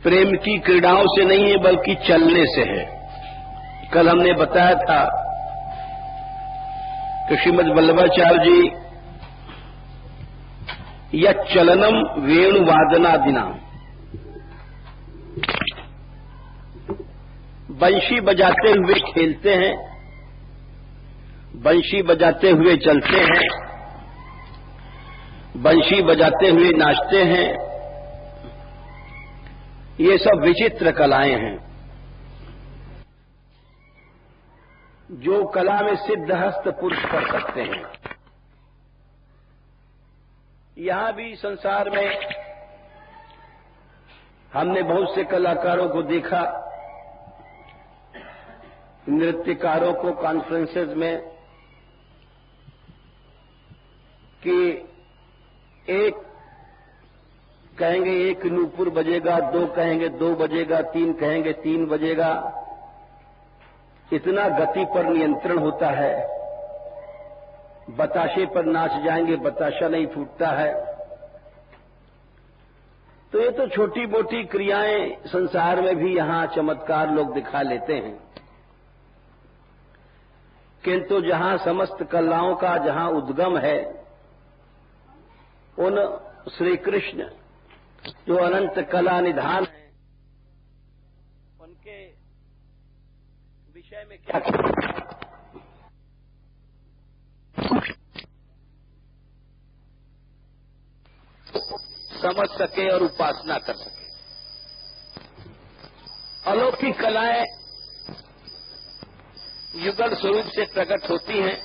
प्रेम की क्रीड़ाओं से नहीं है बल्कि चलने से है। कल हमने बताया था कि श्रीमद् वल्लभाचार्य जी यच्चलनम वेणुवादनादिना, बंशी बजाते हुए खेलते हैं, बंशी बजाते हुए चलते हैं, बंशी बजाते हुए नाचते हैं। ये सब विचित्र कलाएं हैं। जो कला में सिद्धहस्त पुरुष कर सकते हैं। यहां भी संसार में हमने बहुत से कलाकारों को देखा, नृत्यकारों को कॉन्फ्रेंसेस में, कि एक कहेंगे एक नूपुर बजेगा, दो कहेंगे दो बजेगा, तीन कहेंगे तीन बजेगा। इतना गति पर नियंत्रण होता है। बताशे पर नाच जाएंगे, बताशा नहीं फूटता है। तो ये तो छोटी मोटी क्रियाएं संसार में भी यहां चमत्कार लोग दिखा लेते हैं, किंतु जहां समस्त कलाओं का जहां उद्गम है, उन श्री कृष्ण जो अनंत कला निधान है, उनके विषय में क्या समझ सके और उपासना कर सके। अलौकिक कलाएं युगल स्वरूप से प्रकट होती हैं।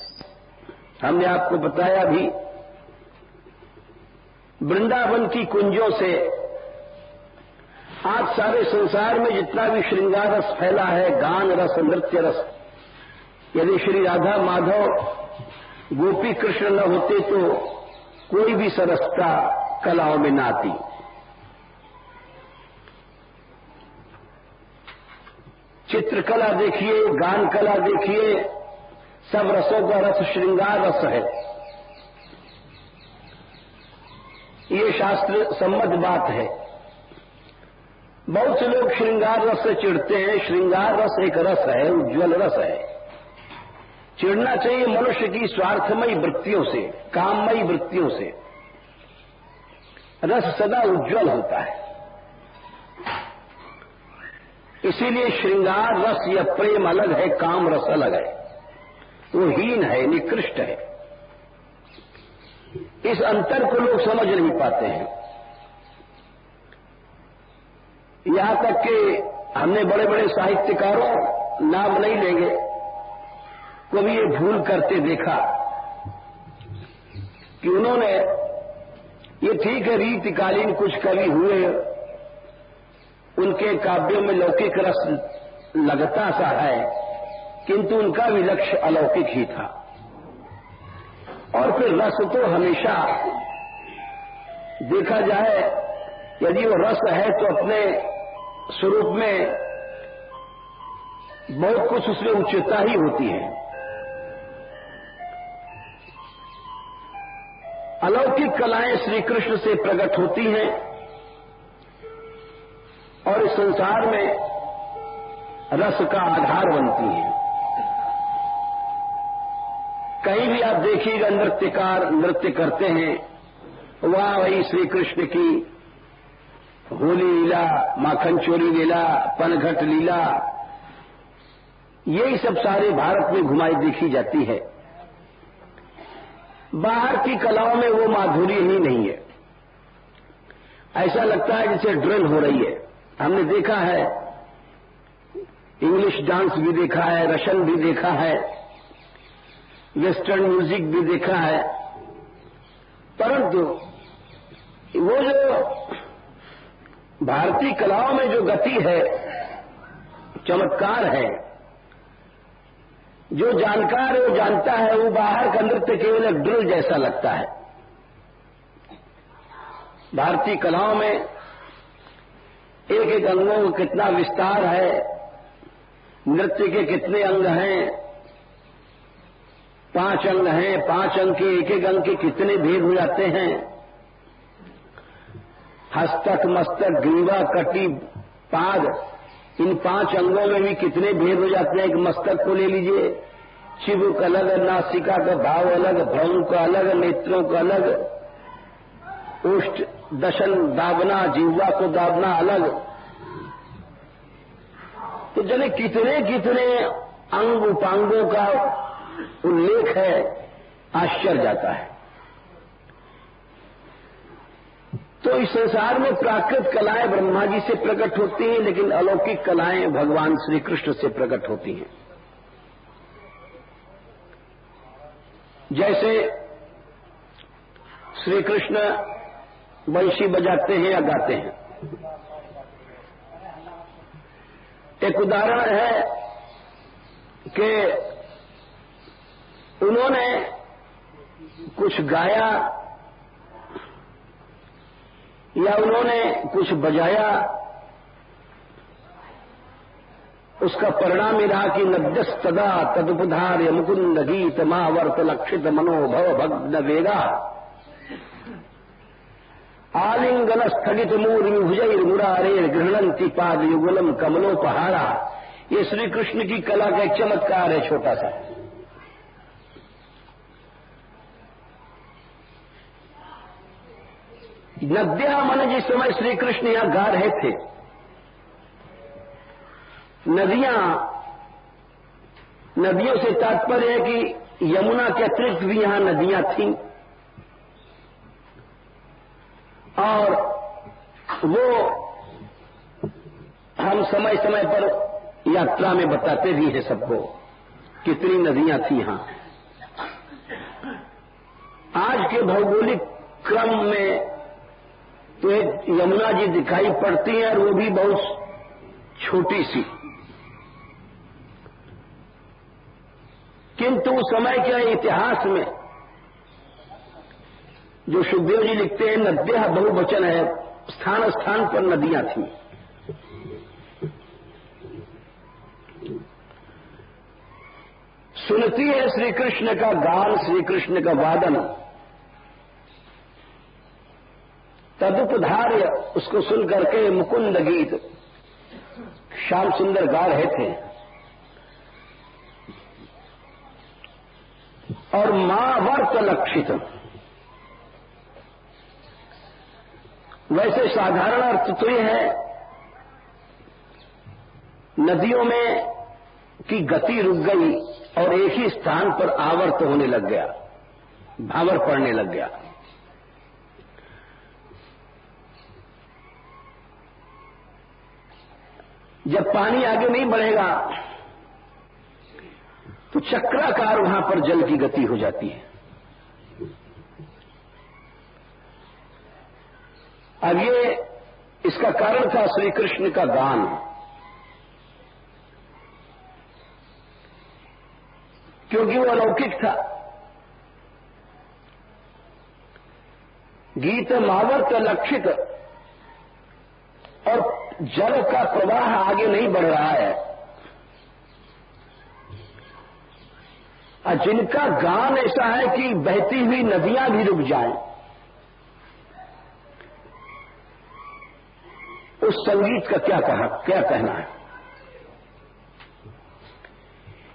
हमने आपको बताया भी, वृंदावन की कुंजों से आज सारे संसार में जितना भी श्रृंगार रस फैला है, गान रस, नृत्य रस, यदि श्री राधा माधव गोपी कृष्ण न होते तो कोई भी सरसता कलाओं में न आती। चित्रकला देखिए, गान कला देखिए, सब रसों का रस श्रृंगार रस है। ये शास्त्र सम्मत बात है। बहुत से लोग श्रृंगार रस से चिढ़ते हैं। श्रृंगार रस एक रस है, उज्ज्वल रस है। चिढ़ना चाहिए मनुष्य की स्वार्थमयी वृत्तियों से, काममयी वृत्तियों से। रस सदा उज्ज्वल होता है। इसीलिए श्रृंगार रस या प्रेम अलग है, काम रस अलग है। वो हीन है, निकृष्ट है। इस अंतर को लोग समझ नहीं पाते हैं। यहां तक कि हमने बड़े बड़े साहित्यकारों, नाम नहीं लेंगे, को भी ये भूल करते देखा कि उन्होंने, ये ठीक है रीतिकालीन कुछ कवि हुए, उनके काव्यों में लौकिक रस लगता सा है, किंतु उनका भी लक्ष्य अलौकिक ही था। और फिर रस तो हमेशा देखा जाए, यदि वो रस है तो अपने स्वरूप में बहुत कुछ उसमें उच्चता ही होती है। अलौकिक कलाएं श्री कृष्ण से प्रकट होती हैं और इस संसार में रस का आधार बनती हैं। कहीं भी आप देखिएगा नृत्यकार नृत्य करते हैं, वहां वही श्री कृष्ण की होली लीला, माखन चोरी लीला, पनघट लीला, यही सब सारे भारत में घुमाई देखी जाती है। बाहर की कलाओं में वो माधुर्य ही नहीं है। ऐसा लगता है जैसे ड्रिल हो रही है। हमने देखा है, इंग्लिश डांस भी देखा है, रशियन भी देखा है, वेस्टर्न म्यूजिक भी देखा है, परंतु वो जो भारतीय कलाओं में जो गति है, चमत्कार है, जो जानकार है वो जानता है, वो बाहर का नृत्य केवल एक ड्रिल जैसा लगता है। भारतीय कलाओं में एक एक अंगों का कितना विस्तार है, नृत्य के कितने अंग हैं, 5 अंग हैं, 5 अंग के एक एक अंग के कितने भेद हो जाते हैं। हस्तक, मस्तक, ग्रीवा, कटी, पाद, इन 5 अंगों में भी कितने भेद हो जाते हैं। एक मस्तक को ले लीजिए, चिबुक अलग, नासिका का भाव अलग, भ्रम का अलग, नेत्रों का अलग, ओष्ठ दशन दाबना, जिह्वा को दाबना अलग। तो जने कितने कितने अंग उपांगों का उल्लेख है, आश्चर्य जाता है। तो इस संसार में प्राकृत कलाएं ब्रह्मा जी से प्रकट होती हैं, लेकिन अलौकिक कलाएं भगवान श्री कृष्ण से प्रकट होती हैं। जैसे श्री कृष्ण बंशी बजाते हैं या गाते हैं। एक उदाहरण है कि उन्होंने कुछ गाया या उन्होंने कुछ बजाया, उसका परिणाम ये रहा कि नद्यस्तदा तदुपधार्य मुकुंद गीत मावर्त लक्षित मनोभव भग्न वेगा आलिंगन स्थगित मूर्मि भुजैर मुरारेर गृहणंती पाद युगलम कमलोपहारा। ये श्री कृष्ण की कला का एक चमत्कार है, छोटा सा। नद्या मन जिस समय श्री कृष्ण यहां गा रहे थे, नदियों से तात्पर्य है कि यमुना के अतिरिक्त भी यहां नदियां थीं, और वो हम समय समय पर यात्रा में बताते भी हैं सबको कितनी नदियां थी यहां। आज के भौगोलिक क्रम में तो एक यमुना जी दिखाई पड़ती है, और वो भी बहुत छोटी सी, किंतु समय के इतिहास में जो सुखदेव जी लिखते हैं, नद्यः बहुवचन है, स्थान स्थान पर नदियां थी। सुनती है श्री कृष्ण का गान, श्री कृष्ण का वादन, तदुपधार्य, उसको सुन करके मुकुंद गीत, श्याम सुंदर गा रहे थे, और मावर्त लक्षित। वैसे साधारण अर्थ तो यह है, नदियों में की गति रुक गई और एक ही स्थान पर आवर्त होने लग गया, भावर पड़ने लग गया। जब पानी आगे नहीं बढ़ेगा तो चक्राकार वहां पर जल की गति हो जाती है। अब ये इसका कारण था श्री कृष्ण का गान। क्योंकि वो अलौकिक था। गीत मावर्त लक्षित, और जल का प्रवाह आगे नहीं बढ़ रहा है, और जिनका गान ऐसा है कि बहती हुई नदियां भी रुक जाएं, उस संगीत का क्या कहना है।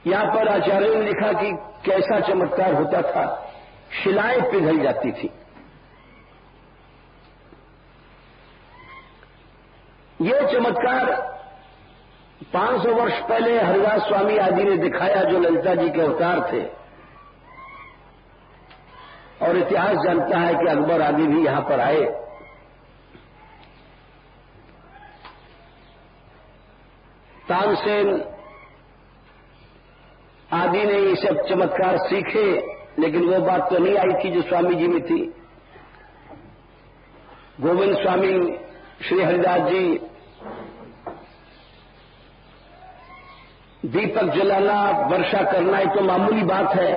यहां पर आचार्यों ने लिखा कि कैसा चमत्कार होता था, शिलाएं पिघल जाती थी। ये चमत्कार 500 वर्ष पहले हरिदास स्वामी आदि ने दिखाया, जो ललिता जी के अवतार थे, और इतिहास जानता है कि अकबर आदि भी यहां पर आए। तानसेन आदि ने ये सब चमत्कार सीखे, लेकिन वो बात तो नहीं आई थी जो स्वामी जी में थी। गोविंद स्वामी, श्री हरिदास जी, दीपक जलाना, वर्षा करना, ये तो मामूली बात है।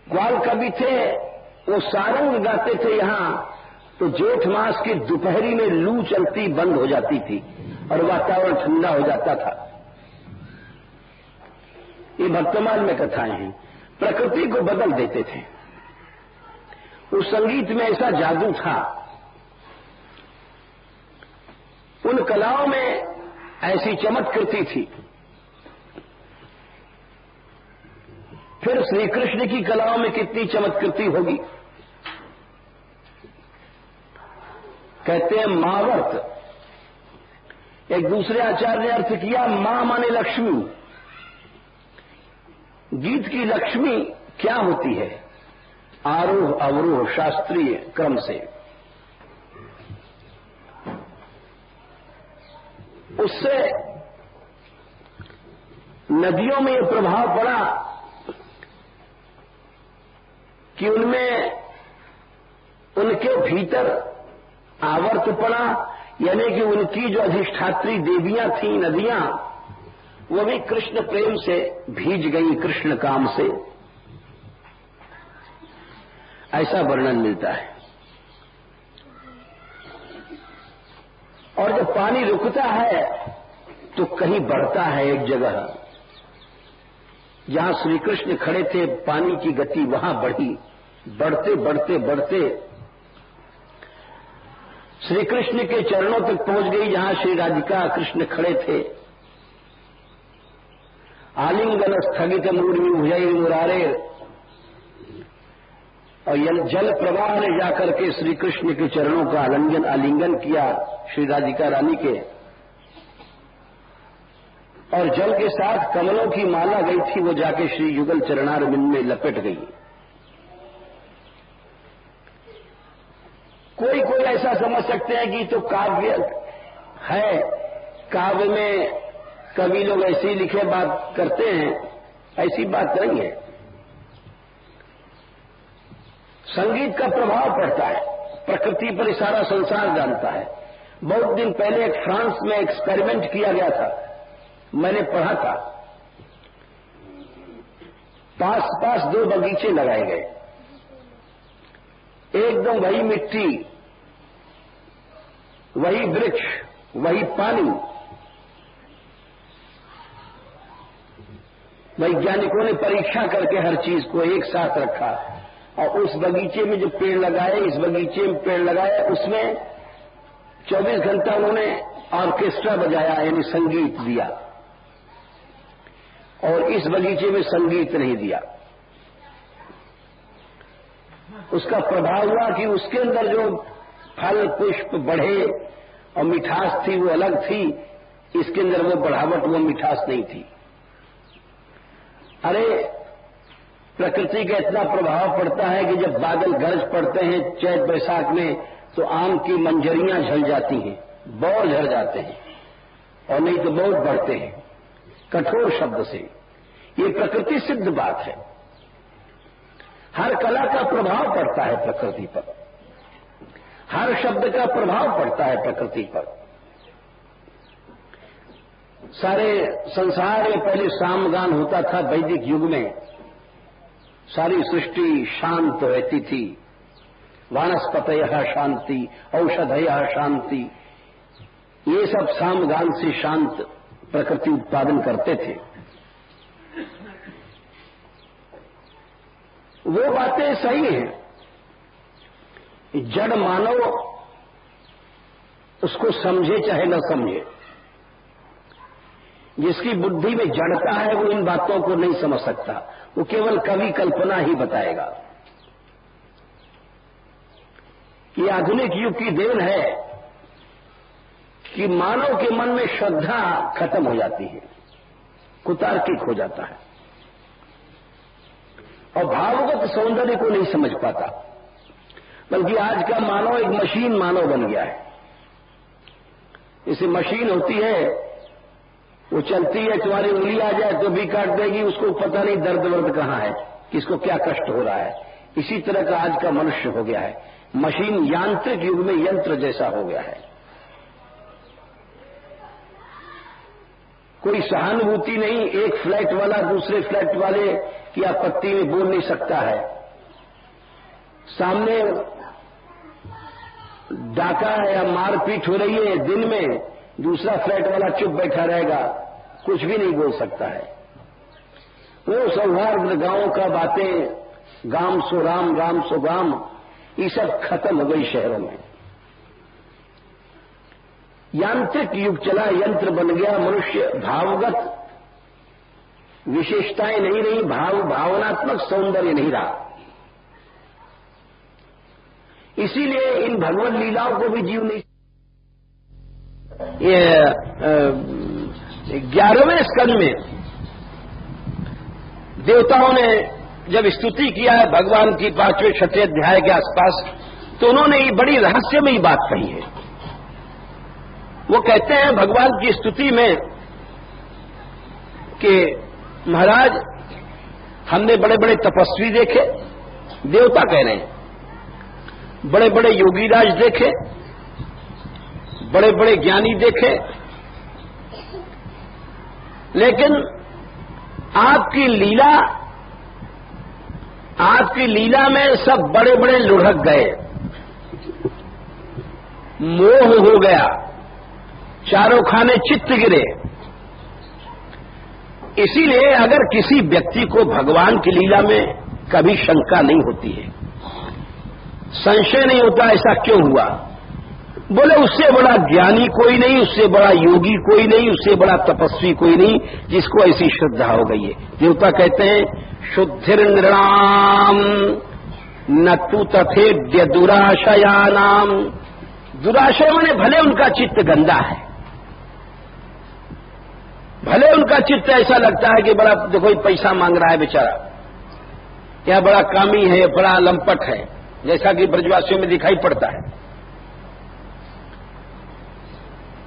ग्वाल कवि थे, वो सारंग गाते थे यहां, तो जेठ मास की दोपहरी में लू चलती बंद हो जाती थी और वातावरण ठंडा हो जाता था। ये वर्तमान में कथाएं हैं, प्रकृति को बदल देते थे। उस संगीत में ऐसा जादू था, उन कलाओं में ऐसी चमत्कृति थी। फिर श्री कृष्ण की कलाओं में कितनी चमत्कृति होगी। कहते हैं मावर्त, एक दूसरे आचार्य ने अर्थ किया मां माने लक्ष्मी। गीत की लक्ष्मी क्या होती है? आरोह अवरोह शास्त्रीय क्रम से। उससे नदियों में यह प्रभाव पड़ा कि उनमें उनके भीतर आवर्त पड़ा, यानी कि उनकी जो अधिष्ठात्री देवियां थीं नदियां, वो भी कृष्ण प्रेम से भीज गई, कृष्ण काम से। ऐसा वर्णन मिलता है। और जब पानी रुकता है तो कहीं बढ़ता है एक जगह। जहां श्री कृष्ण खड़े थे पानी की गति वहां बढ़ी, बढ़ते बढ़ते बढ़ते श्री कृष्ण के चरणों तक पहुंच गई, जहां श्री राधिका कृष्ण खड़े थे। आलिंगन स्थगित मूर्मि भुजै मुरारे, और जल प्रवाह ने जाकर के श्री कृष्ण के चरणों का आलिंगन किया श्री राधिका रानी के, और जल के साथ कमलों की माला गई थी, वो जाके श्री युगल चरणारविंद में लपेट गई। कोई कोई ऐसा समझ सकते हैं कि तो काव्य है, काव्य में कवि लोग ऐसे ही लिखे बात करते हैं। ऐसी बात नहीं है। संगीत का प्रभाव पड़ता है, प्रकृति पर सारा संसार जानता है। बहुत दिन पहले एक फ्रांस में एक्सपेरिमेंट किया गया था, मैंने पढ़ा था। पास पास 2 बगीचे लगाए गए, एकदम वही मिट्टी, वही वृक्ष, वही पानी। वैज्ञानिकों ने परीक्षा करके हर चीज को एक साथ रखा, और उस बगीचे में जो पेड़ लगाए, इस बगीचे में पेड़ लगाए, उसमें 24 घंटा उन्होंने ऑर्केस्ट्रा बजाया, यानी संगीत दिया, और इस बगीचे में संगीत नहीं दिया। उसका प्रभाव हुआ कि उसके अंदर जो फल पुष्प बढ़े और मिठास थी वो अलग थी, इसके अंदर वो बढ़ावट, वो मिठास नहीं थी। अरे प्रकृति का इतना प्रभाव पड़ता है कि जब बादल गरज पड़ते हैं चैत बैसाख में, तो आम की मंजरियां झड़ जाती हैं, बौर झड़ जाते हैं, और नहीं तो बहुत बढ़ते हैं कठोर शब्द से। ये प्रकृति सिद्ध बात है। हर कला का प्रभाव पड़ता है प्रकृति पर, हर शब्द का प्रभाव पड़ता है प्रकृति पर। सारे संसार में पहले सामगान होता था वैदिक युग में, सारी सृष्टि शांत रहती थी। वानस्पतयः शांति, औषधयः शांति, ये सब सामगान से शांत प्रकृति उत्पादन करते थे। वो बातें सही हैं। जड़ मानव उसको समझे चाहे न समझे, जिसकी बुद्धि में जड़ता है वो इन बातों को नहीं समझ सकता, वो केवल कवि कल्पना ही बताएगा। ये आधुनिक युग की देन है कि मानव के मन में श्रद्धा खत्म हो जाती है, कुतार्किक हो जाता है, और भावगत सौंदर्य को नहीं समझ पाता, बल्कि आज का मानव एक मशीन मानव बन गया है। इसे मशीन होती है, वो चलती है, तुम्हारी उंगली आ जाए तो भी काट देगी, उसको पता नहीं दर्द वर्द कहां है, किसको क्या कष्ट हो रहा है। इसी तरह का आज का मनुष्य हो गया है, मशीन, यांत्रिक युग में यंत्र जैसा हो गया है। कोई सहानुभूति नहीं, एक फ्लैट वाला दूसरे फ्लैट वाले की आपत्ति में बोल नहीं सकता है। सामने डाका है या मारपीट हो रही है दिन में, दूसरा फ्लैट वाला चुप बैठा रहेगा, कुछ भी नहीं बोल सकता है। वो सौहार्द गांव का बातें, गाम सो राम राम सो गाम, ये सब खत्म हो गई शहरों में। यांत्रिक युग चला, यंत्र बन गया मनुष्य, भावगत विशेषताएं नहीं रही, भावनात्मक सौंदर्य नहीं रहा। इसीलिए इन भगवत लीलाओं को भी जीव नहीं। ये 11वें स्कंद में देवताओं ने जब स्तुति किया है भगवान की 5वें-6वें अध्याय के आसपास, तो उन्होंने ये बड़ी रहस्यमयी बात कही है। वो कहते हैं भगवान की स्तुति में कि महाराज हमने बड़े बड़े तपस्वी देखे, देवता कह रहे हैं, बड़े बड़े योगीराज देखे, बड़े बड़े ज्ञानी देखे, लेकिन आपकी लीला में सब बड़े बड़े लुढ़क गए, मोह हो गया, चारों खाने चित्त गिरे। इसीलिए अगर किसी व्यक्ति को भगवान की लीला में कभी शंका नहीं होती है, संशय नहीं होता ऐसा क्यों हुआ, बोले उससे बड़ा ज्ञानी कोई नहीं, उससे बड़ा योगी कोई नहीं, उससे बड़ा तपस्वी कोई नहीं जिसको ऐसी श्रद्धा हो गई है। देवता कहते हैं शुद्धिर्नृणाम न तु तथेद्य दुराशयानाम। दुराशय माने भले उनका चित्त गंदा है, भले उनका चित्त ऐसा लगता है कि बड़ा देखो पैसा मांग रहा है बेचारा, या बड़ा कामी है, बड़ा लंपट है, जैसा कि ब्रजवासियों में दिखाई पड़ता है।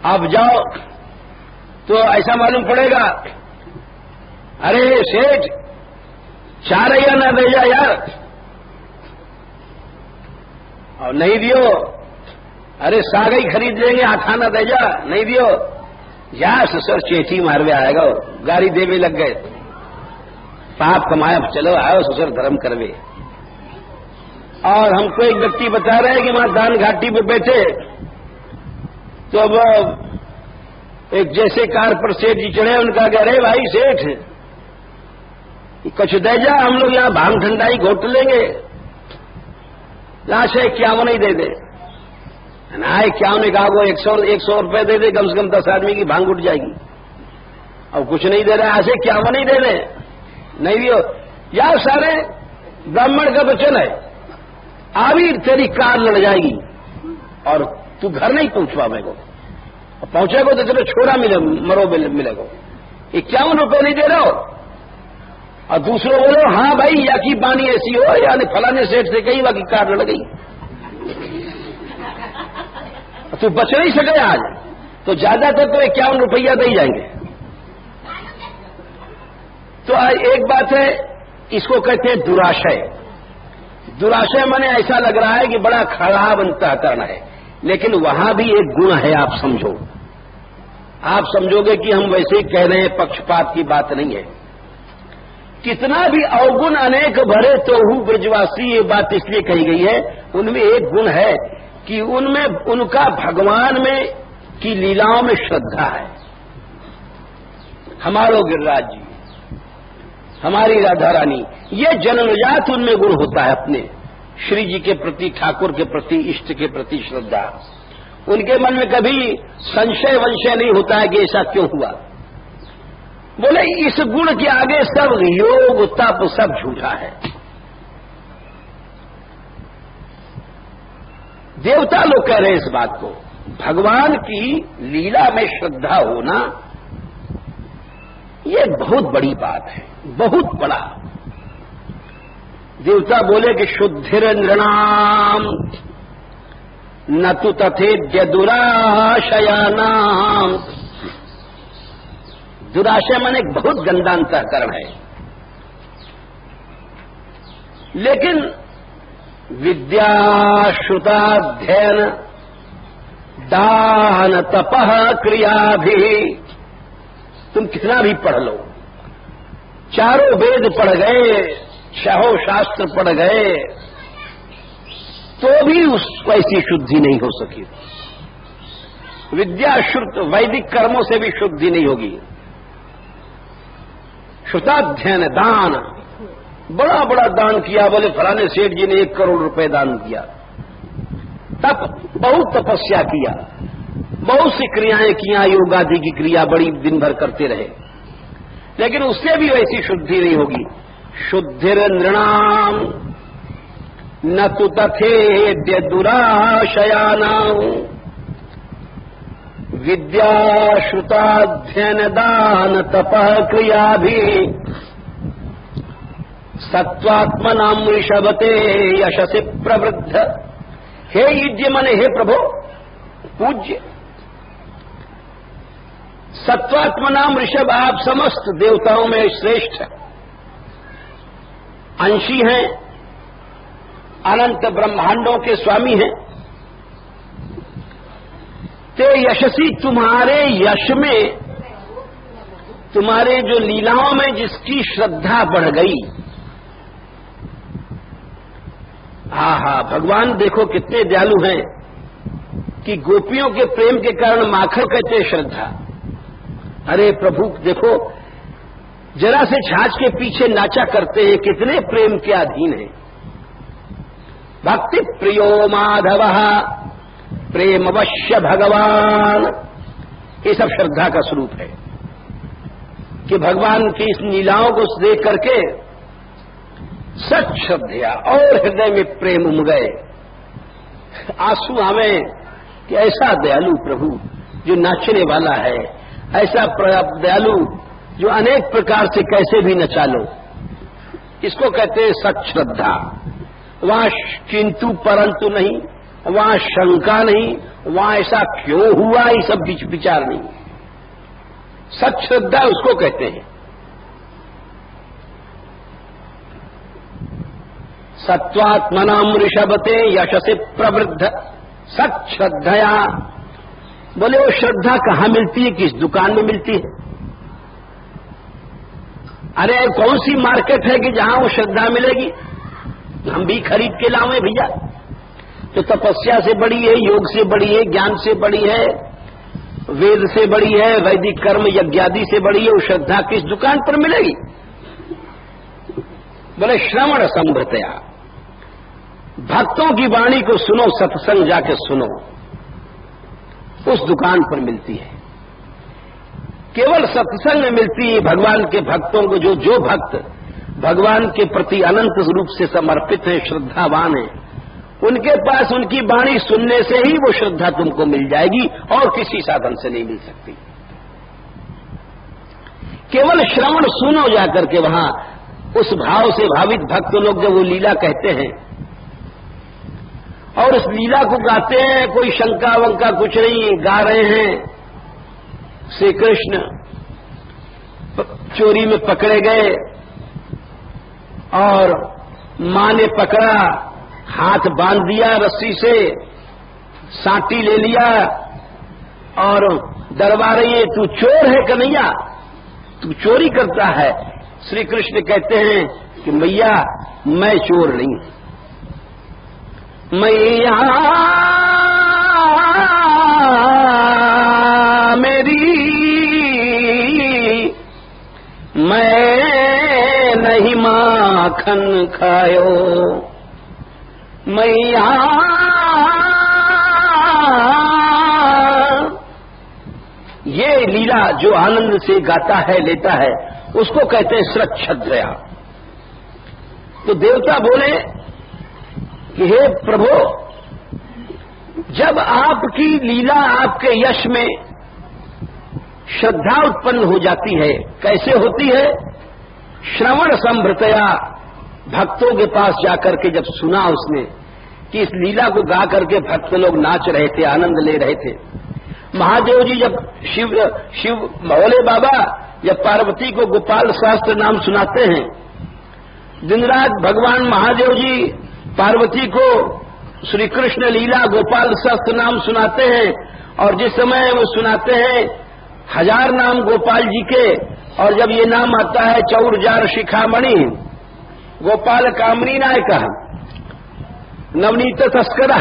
आप जाओ तो ऐसा मालूम पड़ेगा, अरे सेठ 4 या ना दे जा यार, और नहीं दियो, अरे सागई खरीद लेंगे, आठाना दे जा, नहीं दियो, या ससुर चेठी मारवे आएगा, गाड़ी देवे लग गए, पाप कमाया, चलो आओ ससुर धर्म करवे। और हमको एक व्यक्ति बता रहे हैं कि वहां दान घाटी पे बैठे, तो अब एक जैसे कार पर सेठ जी चढ़े, उनका कह रहे भाई सेठ कुछ दे जा, हम लोग यहां भांग ठंडाई घोट लेंगे, लाश है 51 ही दे दे ना, 51 कहा वो 100 रुपए दे दे, कम से कम 10 आदमी की भांग उठ जाएगी। अब कुछ नहीं दे रहा, ऐसे 51 ही दे दे, नहीं दियो यार, सारे ब्राह्मण का वचन है, अभी तेरी कार लड़ जाएगी और तू घर नहीं पहुंचवा मेरे को, पहुंचेगा तो तेरे छोरा मिलेगा, 51 रुपए नहीं दे रहे हो। और दूसरों बोलो हाँ भाई या की बानी ऐसी हो, यानी फलाने सेठ से कही बाकी कार लड़ गई, तू बच नहीं सके आज, तो ज्यादातर तो 51 रुपया दे ही जाएंगे। तो एक बात है, इसको कहते हैं दुराशय। दुराशय माने ऐसा लग रहा है कि बड़ा खराब अंतःकरण है, लेकिन वहां भी एक गुण है, आप समझो। आप समझोगे कि हम वैसे ही कह रहे हैं, पक्षपात की बात नहीं है। कितना भी अवगुण अनेक भरे तो हूं ब्रजवासी, ये बात इसलिए कही गई है, उनमें एक गुण है कि उनमें उनका भगवान में की लीलाओं में श्रद्धा है। हमारो गिरिराज जी, हमारी राधा रानी, ये जन्मजात उनमें गुण होता है, अपने श्री जी के प्रति, ठाकुर के प्रति, इष्ट के प्रति श्रद्धा। उनके मन में कभी संशय वंशय नहीं होता है कि ऐसा क्यों हुआ। बोले इस गुण के आगे सब योग तप सब झूठा है। देवता लोग कह रहे हैं इस बात को, भगवान की लीला में श्रद्धा होना ये बहुत बड़ी बात है, बहुत बड़ा। देवता बोले कि शुद्धिर्नृणाम न तु तथेद्य दुराशयानाम। दुराशय माने एक बहुत गंदा अंतःकरण है, लेकिन विद्या श्रुताध्ययन दान तपः क्रिया भी, तुम कितना भी पढ़ लो, चारों वेद पढ़ गए, छहों शास्त्र पढ़ गए, तो भी उसको ऐसी शुद्धि नहीं हो सकी। विद्या श्रुत वैदिक कर्मों से भी शुद्धि नहीं होगी। श्रुताध्ययन दान, बड़ा बड़ा दान किया, बोले फलाने सेठ जी ने 1 करोड़ रुपए दान किया, तप, बहुत तपस्या किया, बहुत सी क्रियाएं किया, योग आदि की क्रिया बड़ी दिन भर करते रहे, लेकिन उससे भी वैसी शुद्धि नहीं होगी। शुद्धिर नृणाम न तु तथेद्य दुराशयानां विद्या श्रुताध्ययन दान तपः क्रिया भी सत्वात्मनाम ऋषभते यशसि प्रवृद्ध। हे युज्य मने हे प्रभो पूज्य, सत्वात्मनाम ऋषभ, आप समस्त देवताओं में श्रेष्ठ अंशी हैं, अनंत ब्रह्मांडों के स्वामी हैं। ते यशसी, तुम्हारे यश में, तुम्हारे जो लीलाओं में जिसकी श्रद्धा बढ़ गई, हा भगवान देखो कितने दयालु हैं कि गोपियों के प्रेम के कारण माखर कहते श्रद्धा। अरे प्रभु देखो, जरा से छाछ के पीछे नाचा करते हैं, कितने प्रेम के अधीन है। भक्ति प्रियो माधव प्रेम अवश्य भगवान, ये सब श्रद्धा का स्वरूप है कि भगवान की इस लीलाओं को देख करके सच श्रद्धा और हृदय में प्रेम उम गए, आंसू हमें कि ऐसा दयालु प्रभु जो नाचने वाला है, ऐसा दयालु जो अनेक प्रकार से कैसे भी नचा लो, इसको कहते हैं सच श्रद्धा। वहां किंतु परंतु नहीं, वहां शंका नहीं, वहां ऐसा क्यों हुआ, ये सब बीच विचार नहीं। सच श्रद्धा उसको कहते हैं। सत्वात्मनाम ऋषभते यशसे प्रवृद्ध। सच श्रद्धया, बोले वो श्रद्धा कहां मिलती है, किस दुकान में मिलती है? अरे कौन सी मार्केट है कि जहां वो श्रद्धा मिलेगी? हम भी खरीद के लावे भैया। तो तपस्या से बड़ी है, योग से बड़ी है, ज्ञान से बड़ी है, वेद से बड़ी है, वैदिक कर्म यज्ञादि से बड़ी है, वो श्रद्धा किस दुकान पर मिलेगी? बोले श्रवण संभृतया, भक्तों की वाणी को सुनो, सत्संग जाके सुनो, उस दुकान पर मिलती है। केवल सत्संग में मिलती है भगवान के भक्तों को। जो भक्त भगवान के प्रति अनंत रूप से समर्पित है, श्रद्धावान है, उनके पास उनकी वाणी सुनने से ही वो श्रद्धा तुमको मिल जाएगी और किसी साधन से नहीं मिल सकती। केवल श्रवण सुनो जाकर के वहां, उस भाव से भावित भक्त लोग जब वो लीला कहते हैं और उस लीला को गाते हैं, कोई शंका वंका कुछ नहीं, गा रहे हैं। श्री कृष्ण चोरी में पकड़े गए और मां ने पकड़ा, हाथ बांध दिया रस्सी से, सांटी ले लिया और डरवा रही है, तू चोर है कन्हैया, तू चोरी करता है। श्री कृष्ण कहते हैं कि मैया मैं चोर नहीं हूं, मैया मेरी, मैं नहीं माखन खायो, मैया ये लीला जो आनंद से गाता है, लेता है, उसको कहते हैं श्रद्धया। तो देवता बोले कि हे प्रभु, जब आपकी लीला, आपके यश में श्रद्धा उत्पन्न हो जाती है, कैसे होती है? श्रवण संभृतया, भक्तों के पास जाकर के जब सुना उसने कि इस लीला को गा करके भक्त लोग नाच रहे थे, आनंद ले रहे थे। महादेव जी जब शिव भोले बाबा जब पार्वती को गोपाल शास्त्र नाम सुनाते हैं, दिन रात भगवान महादेव जी पार्वती को श्री कृष्ण लीला गोपाल शास्त्र नाम सुनाते हैं, और जिस समय वो सुनाते हैं 1000 नाम गोपाल जी के, और जब ये नाम आता है चौर जार शिखामणि, गोपाल कामनी नायक, नवनीत तस्करा,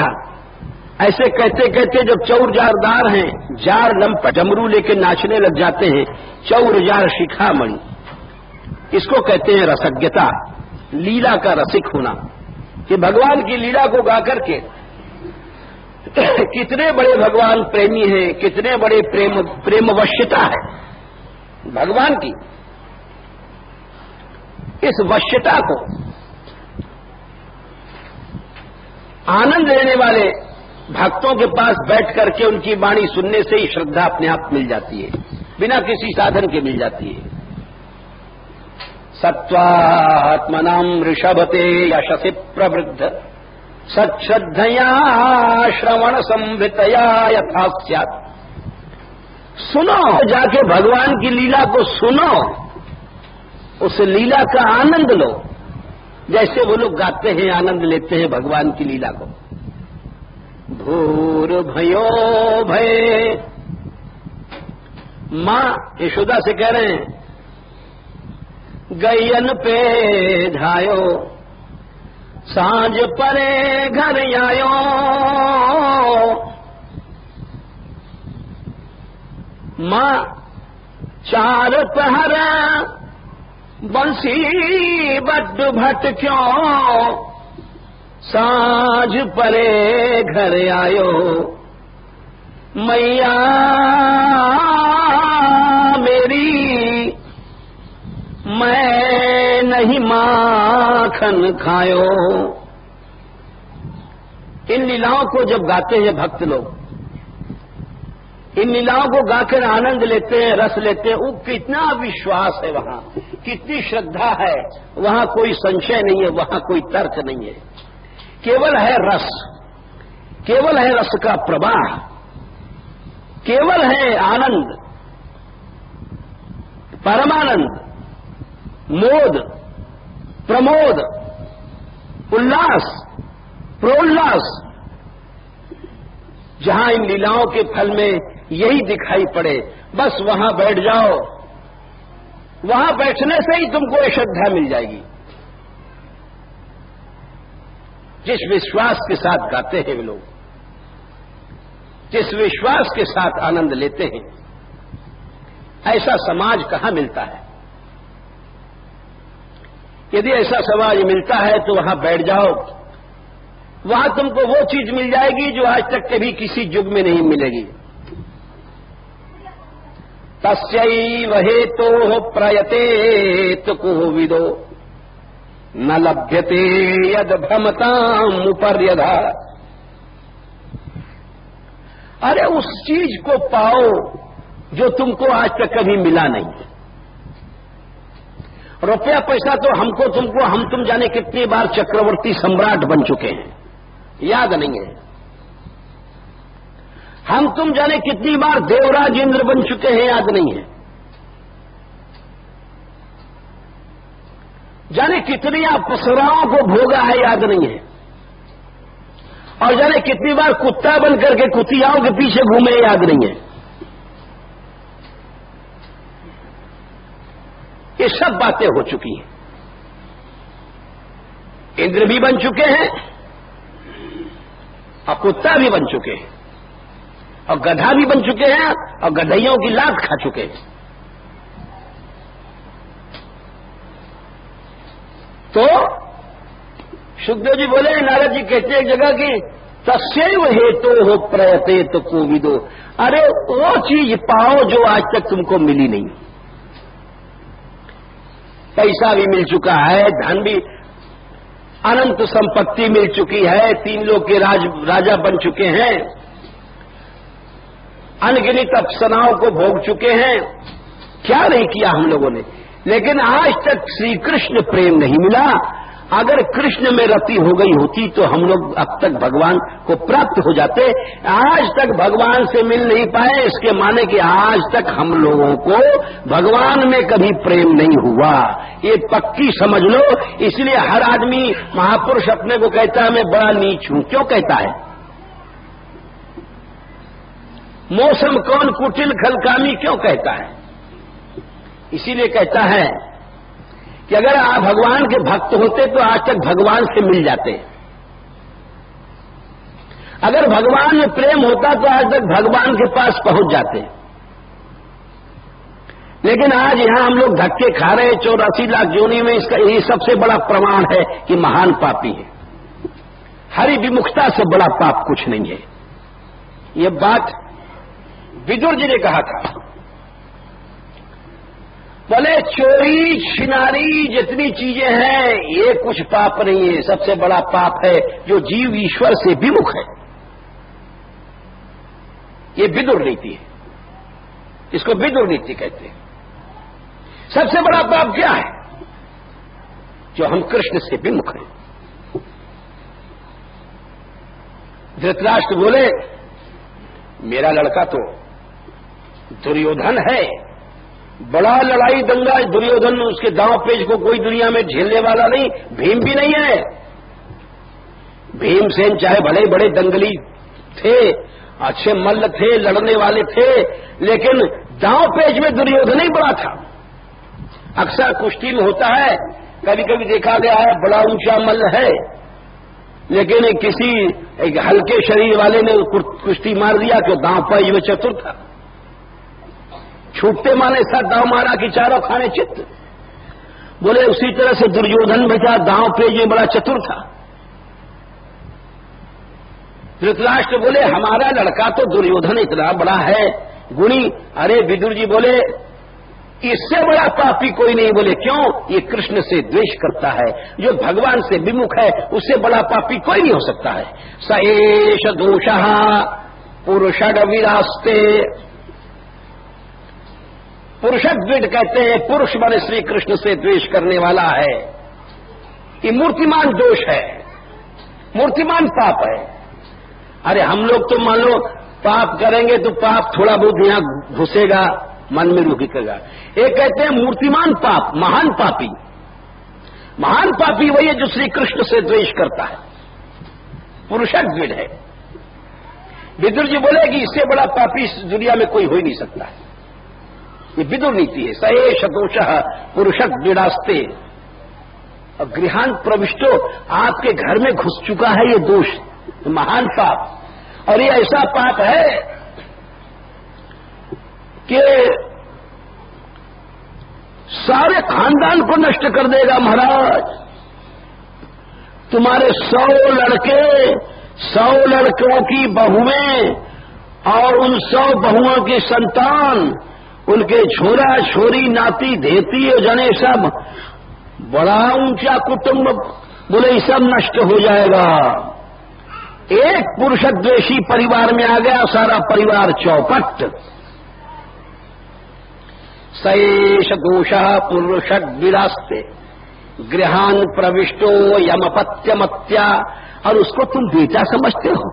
ऐसे कहते कहते जब चौर जारदार हैं, जार लंप डमरू लेके नाचने लग जाते हैं, चौर जार शिखामणि, इसको कहते हैं रसज्ञता, लीला का रसिक होना, कि भगवान की लीला को गा करके कितने बड़े भगवान प्रेमी हैं, कितने बड़े प्रेमवश्यता है भगवान की। इस वश्यता को आनंद लेने वाले भक्तों के पास बैठ करके उनकी वाणी सुनने से ही श्रद्धा अपने आप मिल जाती है, बिना किसी साधन के मिल जाती है। सत्त्वात्मनां ऋषभते यशसि प्रवृद्ध सच्छ्रद्धया श्रवण संवृतया यथा स्यात्। सुनो, जाके भगवान की लीला को सुनो, उस लीला का आनंद लो, जैसे वो लोग गाते हैं, आनंद लेते हैं भगवान की लीला को। भूर भयो भय, मां यशोदा से कह रहे हैं, गैयन पे धायो सांझ परे घर आयो। मां चार पहर बंसी बड्ड भटक्यों सांझ परे घर आयो। मैया मेरी मैं नहीं माखन खायो। इन लीलाओं को जब गाते हैं भक्त लोग, इन लीलाओं को गाकर आनंद लेते हैं, रस लेते हैं, वो कितना विश्वास है वहां, कितनी श्रद्धा है वहां, कोई संशय नहीं है, वहां कोई तर्क नहीं है, केवल है रस, केवल है रस का प्रवाह, केवल है आनंद, परमानंद, मोद, प्रमोद, उल्लास, प्रोल्लास। जहां इन लीलाओं के फल में यही दिखाई पड़े, बस वहां बैठ जाओ, वहां बैठने से ही तुमको ये श्रद्धा मिल जाएगी। जिस विश्वास के साथ गाते हैं वे लोग, जिस विश्वास के साथ आनंद लेते हैं, ऐसा समाज कहां मिलता है। यदि ऐसा समाज मिलता है तो वहां बैठ जाओ, वहां तुमको वो चीज मिल जाएगी जो आज तक कभी किसी युग में नहीं मिलेगी। तस्यैव हेतोः प्रयतेत कोविदो न लभ्यते यद भ्रमताम् उपर्यधा। अरे उस चीज को पाओ जो तुमको आज तक कभी मिला नहीं। रुपया पैसा तो हमको तुमको, हम तुम जाने कितनी बार चक्रवर्ती सम्राट बन चुके हैं, याद नहीं है। हम तुम जाने कितनी बार देवराज इंद्र बन चुके हैं, याद नहीं है। जाने कितनी अप्सराओं को भोगा है, याद नहीं है। और जाने कितनी बार कुत्ता बन करके कुतियाओं के पीछे घूमे, याद नहीं है। ये सब बातें हो चुकी हैं। इंद्र भी बन चुके हैं और कुत्ता भी बन चुके हैं और गधा भी बन चुके हैं और गधइयों की लात खा चुके हैं। तो सुखदेव जी बोले, नारद जी कहते हैं एक जगह की तस्यैव हेतोः प्रयतेत कोविदो। अरे वो चीज पाओ जो आज तक तुमको मिली नहीं। पैसा भी मिल चुका है, धन भी, अनंत संपत्ति मिल चुकी है, 3 लोक के राजा बन चुके हैं, अनगिनत अप्सराओं को भोग चुके हैं। क्या नहीं किया हम लोगों ने, लेकिन आज तक श्री कृष्ण प्रेम नहीं मिला। अगर कृष्ण में रति हो गई होती तो हम लोग अब तक भगवान को प्राप्त हो जाते। आज तक भगवान से मिल नहीं पाए, इसके माने कि आज तक हम लोगों को भगवान में कभी प्रेम नहीं हुआ, ये पक्की समझ लो। इसलिए हर आदमी महापुरुष अपने को कहता है मैं बड़ा नीच हूं। क्यों कहता है? मौसम कौन कुटिल खलकामी क्यों कहता है? इसीलिए कहता है कि अगर आप भगवान के भक्त होते तो आज तक भगवान से मिल जाते। अगर भगवान में प्रेम होता तो आज तक भगवान के पास पहुंच जाते। लेकिन आज यहां हम लोग धक्के खा रहे हैं 84 लाख योनि में। इसका यही सबसे बड़ा प्रमाण है कि महान पापी है। हरि विमुखता से बड़ा पाप कुछ नहीं है। ये बात विदुर जी ने कहा था। बोले चोरी छिनारी जितनी चीजें हैं ये कुछ पाप नहीं है, सबसे बड़ा पाप है जो जीव ईश्वर से विमुख है। ये विदुर नीति है, इसको विदुर नीति कहते हैं। सबसे बड़ा पाप क्या है? जो हम कृष्ण से विमुख हैं। धृतराष्ट्र बोले मेरा लड़का तो दुर्योधन है, बड़ा लड़ाई दंगा, दुर्योधन उसके दांव पेच को कोई दुनिया में झेलने वाला नहीं, भीम भी नहीं है। भीमसेन चाहे भले बड़े दंगली थे, अच्छे मल्ल थे, लड़ने वाले थे, लेकिन दांव पेच में दुर्योधन ही बड़ा था। अक्सर कुश्ती में होता है, कभी कभी देखा गया है बड़ा ऊंचा मल्ल है, लेकिन एक हल्के शरीर वाले ने कुश्ती मार दिया कि दांव पेच में चतुर था। छूटते माने ऐसा दांव मारा कि चारों खाने चित्त। बोले उसी तरह से दुर्योधन बचा, दांव पेच में बड़ा चतुर था। धृतराष्ट्र बोले हमारा लड़का तो दुर्योधन इतना बड़ा है गुणी। अरे विदुर जी बोले इससे बड़ा पापी कोई नहीं। बोले क्यों? ये कृष्ण से द्वेष करता है, जो भगवान से विमुख है, उससे बड़ा पापी कोई नहीं हो सकता है। स एष दोषः पुरुषड विरास्ते। पुरुषद्विड कहते हैं, पुरुष माने श्री कृष्ण से द्वेष करने वाला है। ये मूर्तिमान दोष है, मूर्तिमान पाप है। अरे हम लोग तो मान लो पाप करेंगे तो पाप थोड़ा बहुत यहां घुसेगा, मन में रुकेगा। एक कहते हैं मूर्तिमान पाप, महान पापी। महान पापी वही है जो श्री कृष्ण से द्वेष करता है, पुरुषद्विड है। विदुर जी बोले कि इससे बड़ा पापी इस दुनिया में कोई हो ही नहीं सकता है। ये विदुर नीति है। स एष दोषः पुरुषद्विडास्ते। और गृहान प्रविष्टो, आपके घर में घुस चुका है ये दोष, महान पाप। और ये ऐसा पाप है कि सारे खानदान को नष्ट कर देगा। महाराज तुम्हारे 100 लड़के, 100 लड़कों की बहुएं और उन 100 बहुओं की संतान, उनके छोरा छोरी नाती धेती जने सब, बड़ा ऊंचा कुटुंब, बोले ये सब नष्ट हो जाएगा। एक पुरुषद्वेषी परिवार में आ गया, सारा परिवार चौपट। स एष दोषः पुरुषद्विडास्ते गृहान प्रविष्टो यमपत्यमत्या। और उसको तुम बेटा समझते हो?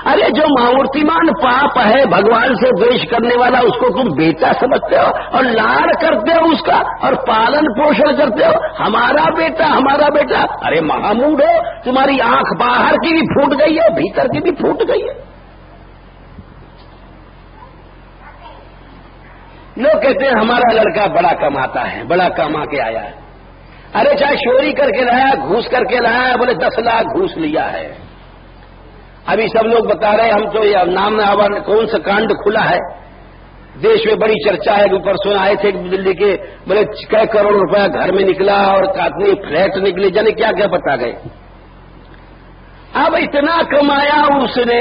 अरे जो मूर्तिमान पाप है, भगवान से द्वेष करने वाला, उसको तुम बेटा समझते हो और लाड़ करते हो उसका और पालन पोषण करते हो। हमारा बेटा, हमारा बेटा। अरे महामूढ़ हो, तुम्हारी आंख बाहर की भी फूट गई है, भीतर की भी फूट गई है। लोग कहते हैं हमारा लड़का बड़ा कमाता है, बड़ा कमा के आया है। अरे चाहे चोरी करके लाया, घूस करके लाया, बोले 10 लाख घूस लिया है। अभी सब लोग बता रहे, हम तो ये नाम कौन सा कांड खुला है, देश में बड़ी चर्चा है। परसों आए थे दिल्ली के, बोले कई करोड़ रुपया घर में निकला और कितनी फ्लैट निकली, जाने क्या क्या बता गए। अब इतना कमाया उसने,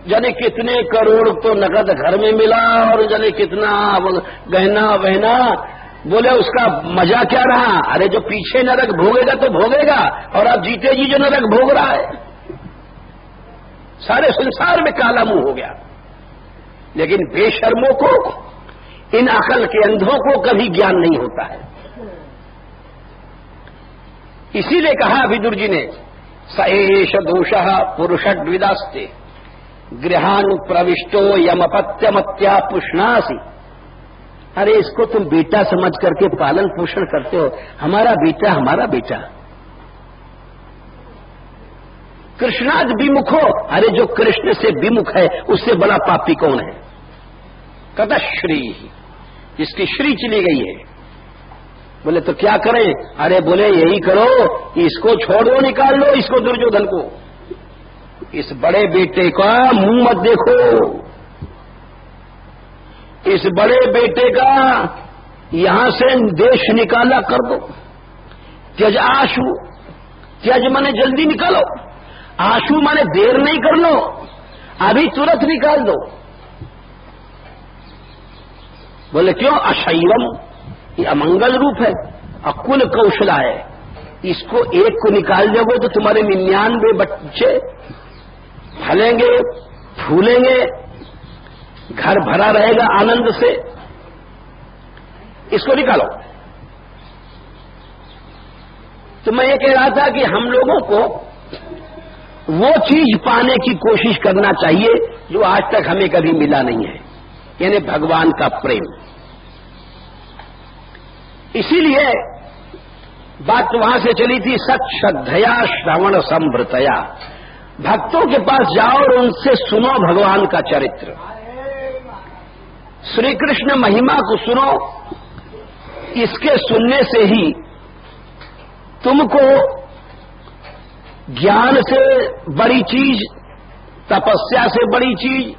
जाने कितने करोड़ तो नकद घर में मिला और जाने कितना गहना वहना। बोले उसका मजा क्या रहा? अरे जो पीछे नरक भोगेगा तो भोगेगा, और अब जीते जी जो नरक भोग रहा है, सारे संसार में काला मुंह हो गया। लेकिन बेशर्मों को, इन अकल के अंधों को कभी ज्ञान नहीं होता है। इसीलिए कहा विदुर जी ने, स एष दोषः पुरुषद्विडास्ते गृहान प्रविष्टो यमपत्यमत्या पुष्णासि। अरे इसको तुम बेटा समझ करके पालन पोषण करते हो, हमारा बेटा, हमारा बेटा। कृष्णाद विमुख हो। अरे जो कृष्ण से विमुख है उससे बड़ा पापी कौन है? कहता श्री, जिसकी श्री चली गई है। बोले तो क्या करें? अरे बोले यही करो, इसको छोड़ दो, निकाल लो इसको, दुर्योधन को। इस बड़े बेटे का मुंह मत देखो, इस बड़े बेटे का यहां से देश निकाला कर दो। त्यज आशु, त्यज माने जल्दी निकालो, आशु माने देर नहीं कर लो। अभी तुरंत निकाल दो। बोले क्यों? अशैवम, ये अमंगल रूप है, अकुल कौशला है, इसको एक को निकाल दोगे तो तुम्हारे 99 बच्चे फलेंगे, फूलेंगे, घर भरा रहेगा आनंद से, इसको निकालो। तो मैं ये कह रहा था कि हम लोगों को वो चीज पाने की कोशिश करना चाहिए जो आज तक हमें कभी मिला नहीं है, यानी भगवान का प्रेम। इसीलिए बात तो वहां से चली थी, सच श्रद्धया श्रवण संभृतया, भक्तों के पास जाओ और उनसे सुनो भगवान का चरित्र, श्री कृष्ण महिमा को सुनो। इसके सुनने से ही तुमको ज्ञान से बड़ी चीज, तपस्या से बड़ी चीज,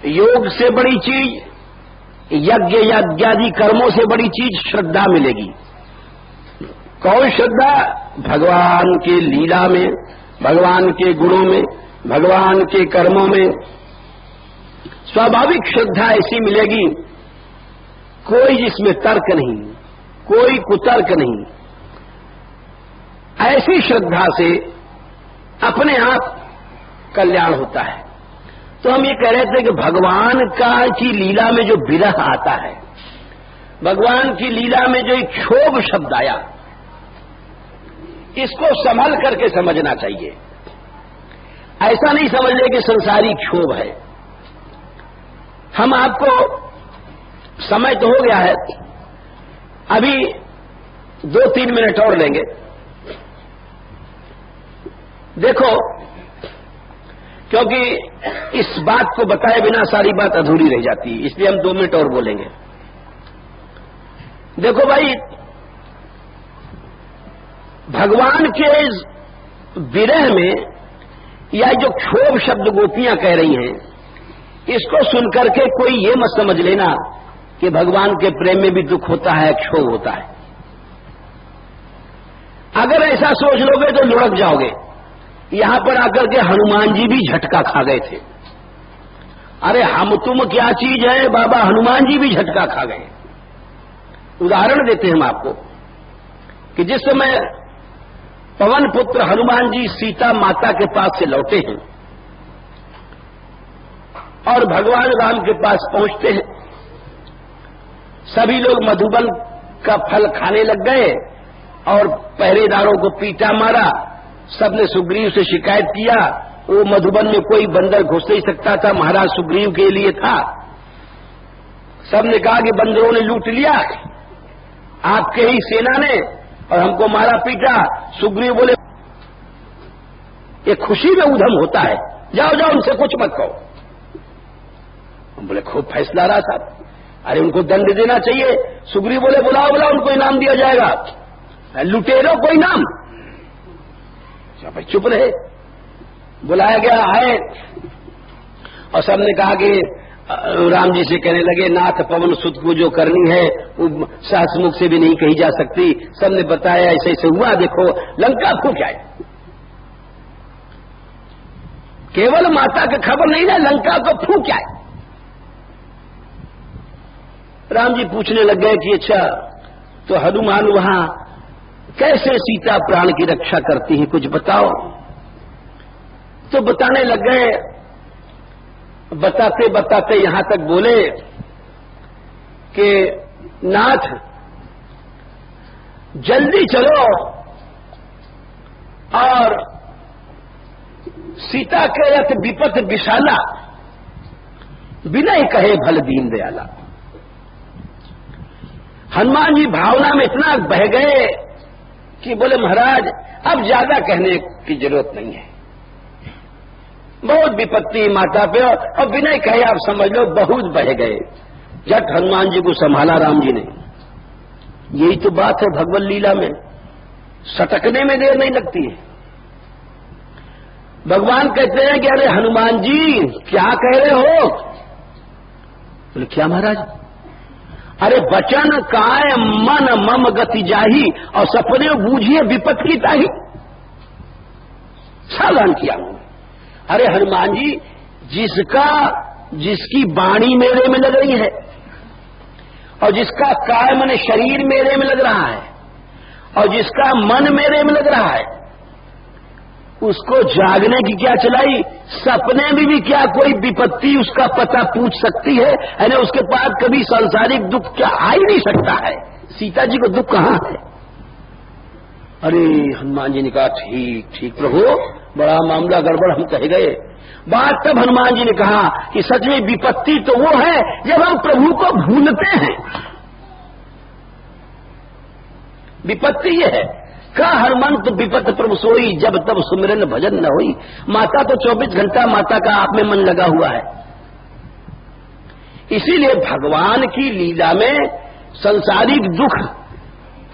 योग से बड़ी चीज, यज्ञ यज्ञादि कर्मों से बड़ी चीज श्रद्धा मिलेगी। कौन श्रद्धा? भगवान के लीला में, भगवान के गुणों में, भगवान के कर्मों में। स्वाभाविक श्रद्धा ऐसी मिलेगी, कोई जिसमें तर्क नहीं, कोई कुतर्क नहीं। ऐसी श्रद्धा से अपने आप कल्याण होता है। तो हम ये कह रहे थे कि भगवान की लीला में जो विरह आता है, भगवान की लीला में जो एक क्षोभ शब्द आया, इसको संभल करके समझना चाहिए। ऐसा नहीं समझ ले कि संसारी क्षोभ है। हम आपको, समय तो हो गया है, अभी 2-3 मिनट और लेंगे। देखो, क्योंकि इस बात को बताए बिना सारी बात अधूरी रह जाती है, इसलिए हम 2 मिनट और बोलेंगे। देखो भाई, भगवान के विरह में या जो क्षोभ शब्द गोपियां कह रही हैं, इसको सुनकर के कोई ये मत समझ लेना कि भगवान के प्रेम में भी दुख होता है, क्षोभ होता है। अगर ऐसा सोच लोगे तो लुढ़क जाओगे। यहां पर आकर के हनुमान जी भी झटका खा गए थे। अरे हम तुम क्या चीज है बाबा, हनुमान जी भी झटका खा गए। उदाहरण देते हैं हम आपको कि जिस समय पवन पुत्र हनुमान जी सीता माता के पास से लौटे हैं और भगवान राम के पास पहुंचते हैं, सभी लोग मधुबन का फल खाने लग गए और पहरेदारों को पीटा मारा। सबने सुग्रीव से शिकायत किया, वो मधुबन में कोई बंदर घुस नहीं सकता था, महाराज सुग्रीव के लिए था। सबने कहा कि बंदरों ने लूट लिया आपके ही सेना ने और हमको मारा पीटा। सुग्रीव बोले ये खुशी में उधम होता है, जाओ जाओ उनसे कुछ मत कहो। हम बोले खूब फैसला रहा साहब, अरे उनको दंड देना चाहिए। सुग्रीव बोले बुलाओ बुलाओ, उनको इनाम दिया जाएगा। लुटेरों को इनाम? भाई चुप रहे। बुलाया गया, आए और सबने कहा कि राम जी से कहने लगे, नाथ पवन सुत को जो करनी है वो सहसमुख से भी नहीं कही जा सकती। सबने बताया ऐसे ऐसे हुआ, देखो लंका फूक आए। केवल माता की खबर नहीं ना, लंका को फूक आए। राम जी पूछने लग गए कि अच्छा तो हनुमान वहां कैसे सीता प्राण की रक्षा करती है, कुछ बताओ। तो बताने लग गए। बताते बताते यहां तक बोले कि नाथ जल्दी चलो और सीता के रथ विपत विशाला, बिना ही कहे भल दीन दयाला। हनुमान जी भावना में इतना बह गए कि बोले महाराज अब ज्यादा कहने की जरूरत नहीं है, बहुत विपत्ति माता पे और बिना ही कहे आप समझ लो बहुत बह गए। झट हनुमान जी को संभाला राम जी ने। यही तो बात है भगवत लीला में, सटकने में देर नहीं लगती है। भगवान कहते हैं कि अरे हनुमान जी क्या कह रहे हो? बोले क्या महाराज? अरे वचन काय मन मम गति जाही और सपने बूझिए विपत की ताही। सावधान किया उन्होंने। अरे हनुमान जी जिसकी वाणी मेरे में लग रही है और जिसका काय मन शरीर मेरे में लग रहा है और जिसका मन मेरे में लग रहा है, उसको जागने की क्या चलाई, सपने में भी क्या कोई विपत्ति उसका पता पूछ सकती है? यानी उसके पास कभी सांसारिक दुख क्या आ ही नहीं सकता है। सीता जी को दुख कहां है? अरे हनुमान जी ने कहा ठीक ठीक प्रभु, बड़ा मामला गड़बड़, हम कह गए। बात तब हनुमान जी ने कहा कि सच में विपत्ति तो वो है जब हम प्रभु को भूलते हैं। विपत्ति ये है का हरमंत विपत प्रभु सोई, जब तब सुमिरन भजन न होई। माता तो 24 घंटा माता का आप में मन लगा हुआ है। इसीलिए भगवान की लीला में संसारिक दुख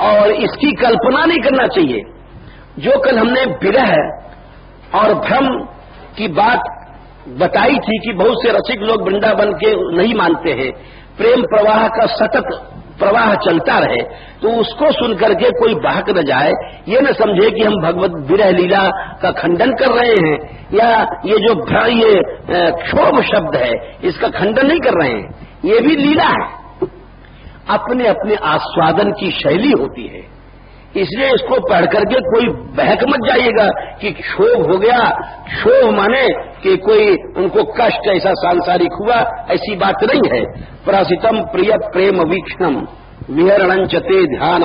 और इसकी कल्पना नहीं करना चाहिए। जो कल हमने विरह और भ्रम की बात बताई थी कि बहुत से रसिक लोग वृंदावन के नहीं मानते हैं, प्रेम प्रवाह का सतत प्रवाह चलता रहे, तो उसको सुनकर के कोई बहक न जाए, ये न समझे कि हम भगवत विरह लीला का खंडन कर रहे हैं, या ये जो ये क्षोभ शब्द है इसका खंडन नहीं कर रहे हैं। ये भी लीला है, अपने अपने आस्वादन की शैली होती है। इसलिए इसको पढ़ करके कोई बहक मत जाइएगा कि क्षोभ हो गया। क्षोभ माने कि कोई उनको कष्ट ऐसा सांसारिक हुआ, ऐसी बात नहीं है। प्रसितम प्रिय प्रेम वीक्षणम विहरणं च ते ध्यान